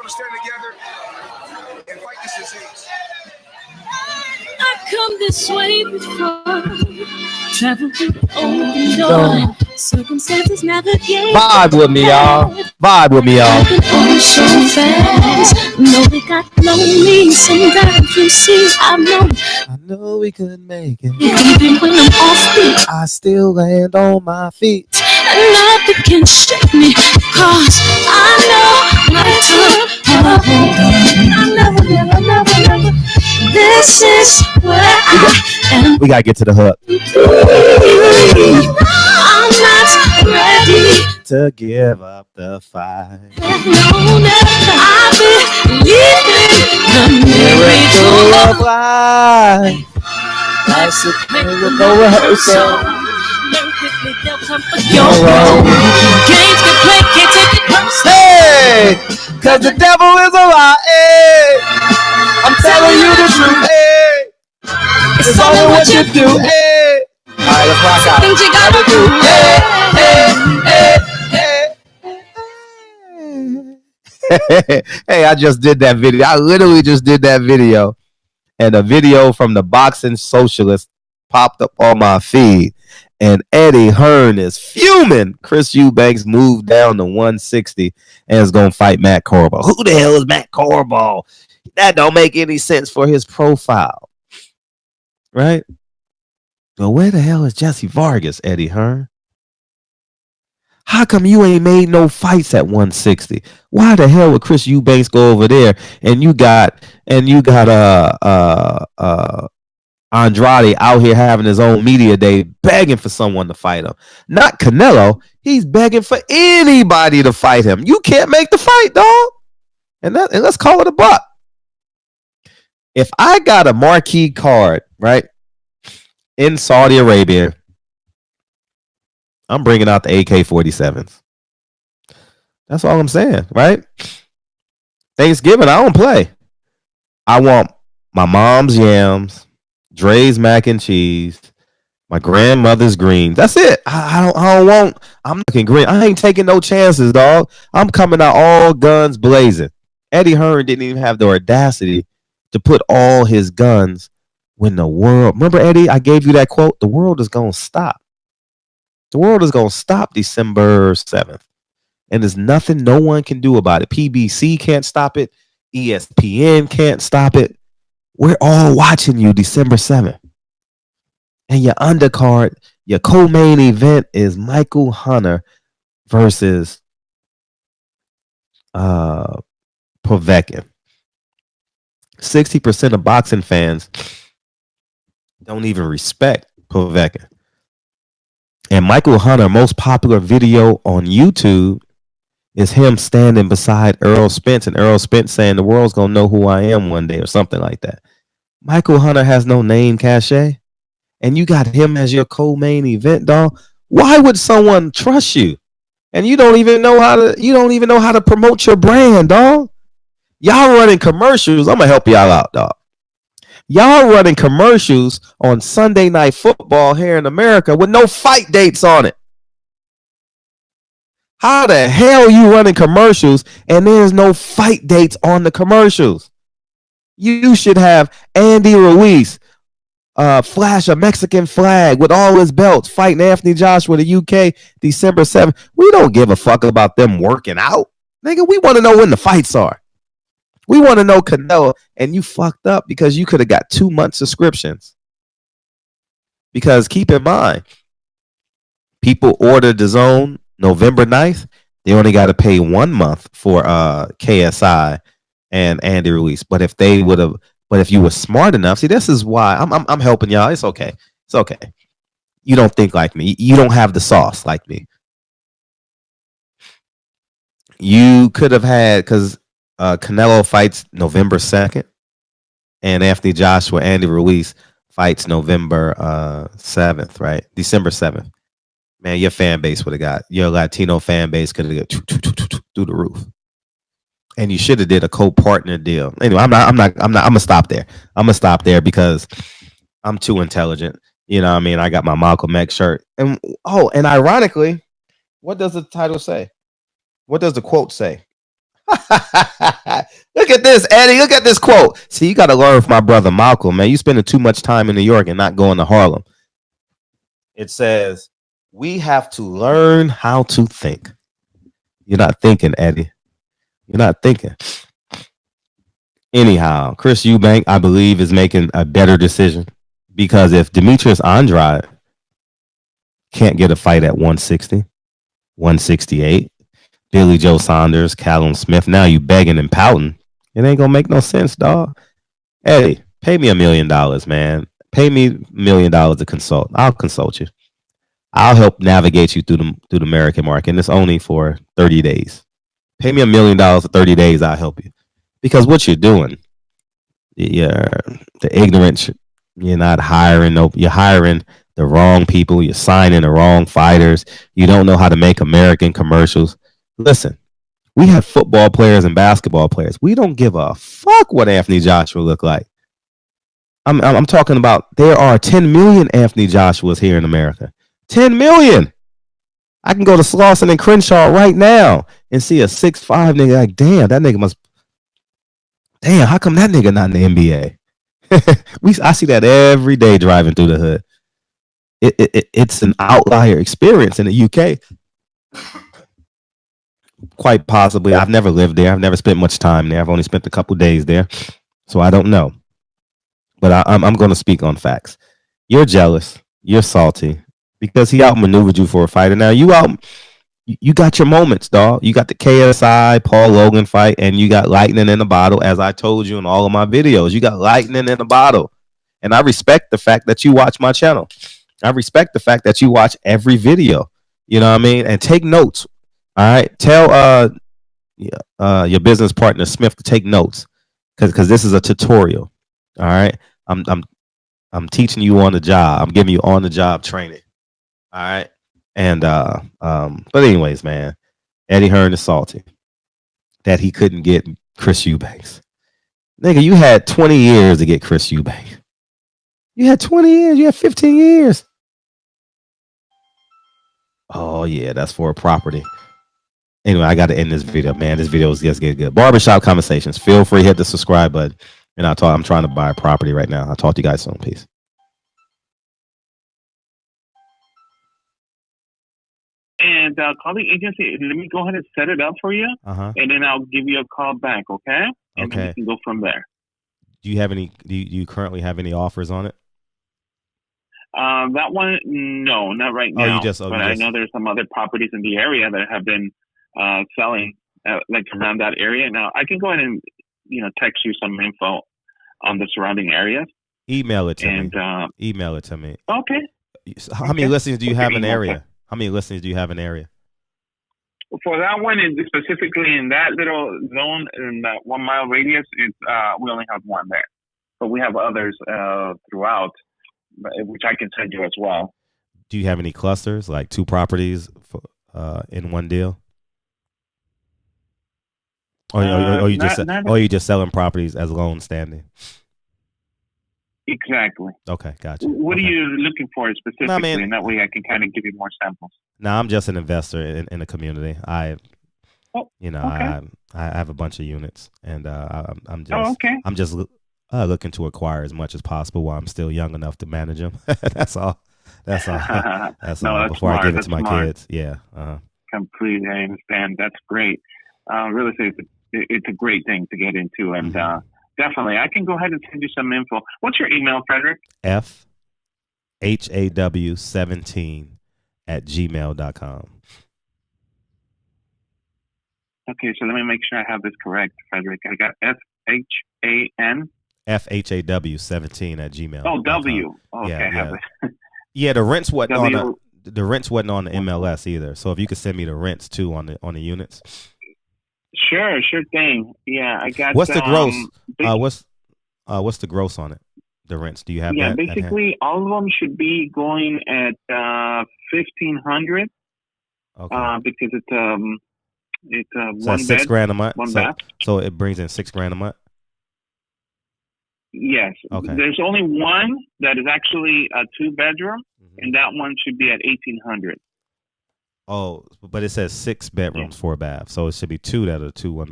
going to stand together and fight this disease. I come this way before, travel with open door, circumstances navigate. Vibe with me, y'all. Vibe with me, y'all. Oh, so fast. No, we got lonely. Sometimes you see, I know we couldn't make it. Even when I'm off beat, I still land on my feet. and nothing can shake me, cause I know I took I never. This is where I am. We gotta get to the hook. I'm not ready to give up the fight. No, I believe in the miracle of life. That's it with no rehearsal. Learn quickly, they'll come for your role. Games can play, can't take it personal. Hey, cause the devil is a lie. Hey. I'm telling you the truth. Hey. It's only what you do. Hey. All right, let's rock out. Things you gotta do. Hey, I just did that video. I literally just did that video. And a video from the Boxing Socialist popped up on my feed. And Eddie Hearn is fuming. Chris Eubanks moved down to 160 and is going to fight Matt Corbo. Who the hell is Matt Corbo? That don't make any sense for his profile. Right? Well, where the hell is Jesse Vargas, Eddie Hearn? How come you ain't made no fights at 160? Why the hell would Chris Eubanks go over there and you got Andrade out here having his own media day begging for someone to fight him? Not Canelo. He's begging for anybody to fight him. You can't make the fight, dog. And let's call it a buck. If I got a marquee card, right, in Saudi Arabia, I'm bringing out the AK-47s. That's all I'm saying, right? Thanksgiving, I don't play. I want my mom's yams, Dre's mac and cheese, my grandmother's greens. That's it. I don't want. I'm looking green. I ain't taking no chances, dog. I'm coming out all guns blazing. Eddie Hearn didn't even have the audacity to put all his guns when the world. Remember, Eddie? I gave you that quote. The world is gonna stop. The world is going to stop December 7th. And there's nothing no one can do about it. PBC can't stop it. ESPN can't stop it. We're all watching you December 7th. And your undercard, your co-main event is Michael Hunter versus Povetkin. 60% of boxing fans don't even respect Povetkin. And Michael Hunter, most popular video on YouTube is him standing beside Errol Spence, and Errol Spence saying the world's going to know who I am one day or something like that. Michael Hunter has no name cachet, and you got him as your co-main event, dog. Why would someone trust you? And you don't even know how to promote your brand, dog. Y'all running commercials. I'm going to help y'all out, dog. Y'all running commercials on Sunday Night Football here in America with no fight dates on it. How the hell are you running commercials and there's no fight dates on the commercials? You should have Andy Ruiz flash a Mexican flag with all his belts fighting Anthony Joshua, the UK, December 7th. We don't give a fuck about them working out. Nigga, we want to know when the fights are. We want to know Canelo, and you fucked up because you could have got 2 month subscriptions. Because keep in mind, people ordered the zone November 9th. They only got to pay 1 month for KSI and Andy Ruiz. But if you were smart enough, see, this is why I'm helping y'all. It's okay. It's okay. You don't think like me. You don't have the sauce like me. You could have had, because Canelo fights November 2nd, and Anthony Joshua, Andy Ruiz fights November 7th, right? December 7th. Man, your fan base would have got, your Latino fan base could have got through the roof. And you should have did a co-partner deal. Anyway, I'm gonna stop there. I'm gonna stop there because I'm too intelligent. You know what I mean? I got my Malcolm X shirt. And ironically, what does the title say? What does the quote say? Look at this, Eddie. Look at this quote. See, you got to learn from my brother Malcolm, man. You spending too much time in New York and not going to Harlem. It says, we have to learn how to think. You're not thinking, Eddie. You're not thinking. Anyhow, Chris Eubank, I believe, is making a better decision because if Demetrius Andrade can't get a fight at 160, 168, Billy Joe Saunders, Callum Smith, now you begging and pouting. It ain't gonna make no sense, dog. Eddie, pay me $1 million, man. Pay me $1 million to consult. I'll consult you. I'll help navigate you through the American market, and it's only for 30 days. Pay me $1 million for 30 days. I'll help you. Because what you're doing, you're the ignorance. You're not hiring. You're hiring the wrong people. You're signing the wrong fighters. You don't know how to make American commercials. Listen, we have football players and basketball players. We don't give a fuck what Anthony Joshua look like. I'm talking about there are 10 million Anthony Joshuas here in America. 10 million. I can go to Slauson and Crenshaw right now and see a 6'5" nigga. Like, damn, that nigga must. Damn, how come that nigga not in the NBA? I see that every day driving through the hood. It's an outlier experience in the UK. Quite possibly. I've never lived there. I've never spent much time there. I've only spent a couple days there. So I don't know. But I'm going to speak on facts. You're jealous. You're salty because he outmaneuvered you for a fight. And now you got your moments, dog. You got the KSI Paul Logan fight, and you got lightning in the bottle, as I told you in all of my videos. You got lightning in the bottle. And I respect the fact that you watch my channel. I respect the fact that you watch every video. You know what I mean? And take notes. All right. Tell your business partner Smith to take notes. Because this is a tutorial. All right. I'm teaching you on the job. I'm giving you on the job training. All right. And but anyways, man, Eddie Hearn is salty that he couldn't get Chris Eubanks. Nigga, you had 20 years to get Chris Eubanks. You had 20 years, you had 15 years. Oh yeah, that's for a property. Anyway, I gotta end this video, man. This video is just getting good. Barbershop Conversations. Feel free to hit the subscribe button. And I'm trying to buy a property right now. I'll talk to you guys soon. Peace. And call the agency. Let me go ahead and set it up for you, and then I'll give you a call back. Okay. And then we can go from there. Do you have any? Do you currently have any offers on it? That one, no, not right now. But I know there's some other properties in the area that have been selling, like around that area. Now I can go ahead and text you some info on the surrounding areas. Email it to me. Email it to me. Okay. How many listings do you have in the area? How many listings do you have in the area? For that one, specifically in that little zone, in that 1 mile radius, we only have one there. But we have others throughout, which I can send you as well. Do you have any clusters, like 2 properties in one deal? Or you just selling properties as loan standing? Exactly. Okay, gotcha. What are you looking for specifically? And that way I can kind of give you more samples. No, I'm just an investor in the community. I have a bunch of units, and I'm just looking to acquire as much as possible while I'm still young enough to manage them. That's all. That's all. Before I give it to my kids. Yeah. Completely, I understand. That's great. Real estate, it's a great thing to get into, and definitely, I can go ahead and send you some info. What's your email, Frederick? FHAW17@gmail.com. Okay, so let me make sure I have this correct, Frederick. I got FHAN. FHAW17@gmail. Oh, W. Okay, yeah, I have it. Yeah, the rents wasn't on the rents wasn't on the MLS either. So if you could send me the rents too on the units. Sure thing. Yeah, I got. What's the gross? What's the gross on it? The rents? Do you have that? Yeah, basically all of them should be going at $1,500. Okay. Because it's so one that's bed, $6,000 a month. One bath. So it brings in $6,000 a month. Yes. Okay. There's only one that is actually a 2-bedroom, and that one should be at $1,800. Oh, but it says 6 bedrooms, 4 baths, so it should be 2 that are 2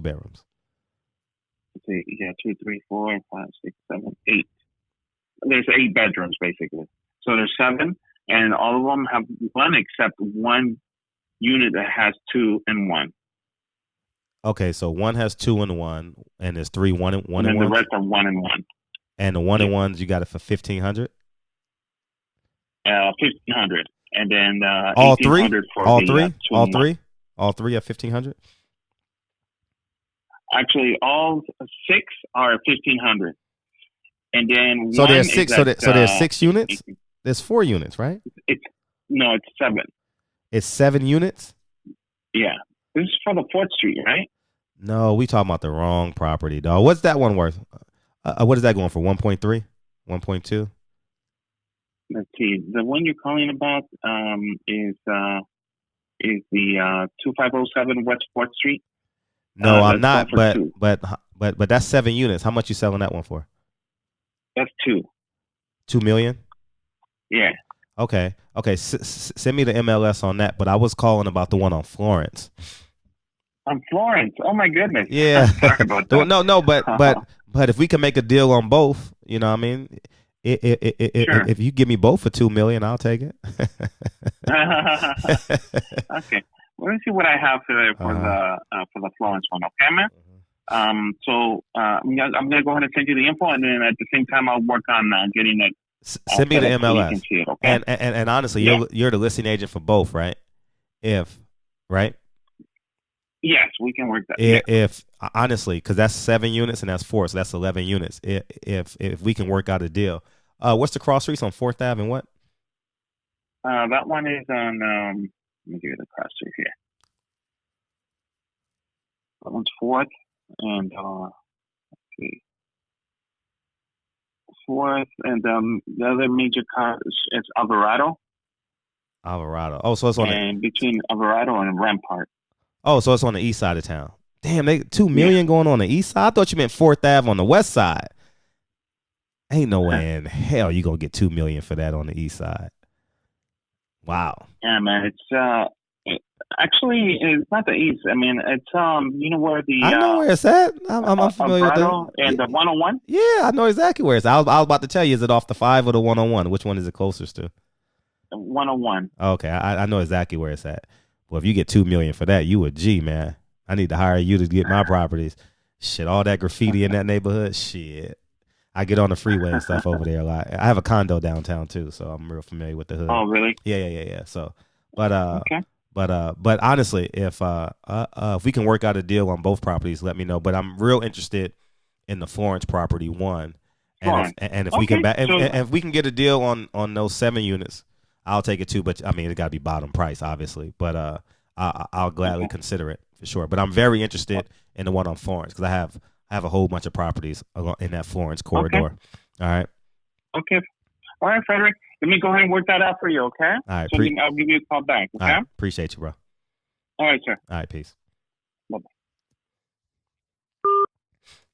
bedrooms. Let's see, 2, 3, 4, 5, 6, 7, 8. There's 8 bedrooms basically. So there's 7, and all of them have 1 except one unit that has 2 and 1. Okay, so 1 has 2 and 1, and there's 3 1 and 1 and and 1. The rest are 1 and 1. And the 1 and 1s you got it for $1,500. 1,500, and then all 3 for all the, 3 all 3 all 3 at 1,500. Actually, all 6 are 1,500, and then so one there's 6. At, so there's 6 units. There's 4 units, right? It's 7. It's 7 units. Yeah, this is for the 4th Street, right? No, we talking about the wrong property, dog. What's that one worth? What is that going for? 1.3, 1.2. Let's see. The one you're calling about is the 2507 West 4th Street. No, I'm not. But that's 7 units. How much you selling that one for? That's 2. 2 million. Yeah. Okay. Send me the MLS on that. But I was calling about the one on Florence. On Florence. Oh my goodness. Yeah. Sorry about that. No. But if we can make a deal on both, you know what I mean. Sure. If you give me both for $2 million, I'll take it. Okay. Let me see what I have for the Florence one. Okay, man. So I'm gonna go ahead and send you the info, and then at the same time I'll work on getting it. Send me the MLS. So you can see it, okay? And honestly, you're the listing agent for both, right? Right? Yes, we can work that. If honestly, because that's 7 units and that's 4, so that's 11 units. If we can work out a deal, what's the cross streets on 4th Ave and what? That one is on. Let me give you the cross street here. That one's 4th, and let's see, 4th, and the other major car is Alvarado. Oh, so it's on between Alvarado and Rampart. Oh, so it's on the east side of town. Damn, they $2 million going on the east side. I thought you meant 4th Ave on the west side. Ain't no way in hell you gonna get $2 million for that on the east side. Wow. Yeah, man. It's actually it's not the east. I mean, it's you know where the I know where it's at. I'm familiar with that. And the 101. Yeah, I know exactly where it's at. I was about to tell you, is it off the 5 or the 101? Which one is it closest to? 101. Okay, I know exactly where it's at. Well, if you get $2 million for that, you a G, man. I need to hire you to get my properties. Shit, all that graffiti in that neighborhood. Shit, I get on the freeway and stuff over there a lot. I have a condo downtown too, so I'm real familiar with the hood. Oh, really? Yeah. So, but okay. But honestly, if we can work out a deal on both properties, let me know. But I'm real interested in the Florence property one, and if we can if we can get a deal on those 7 units, I'll take it too. But I mean, it got to be bottom price, obviously. But I'll gladly consider it for sure. But I'm very interested in the one on Florence because I have a whole bunch of properties in that Florence corridor. Okay. All right. Okay. All right, Frederick. Let me go ahead and work that out for you, okay? All right. So I'll give you a call back, okay? All right. Appreciate you, bro. All right, sir. All right, peace.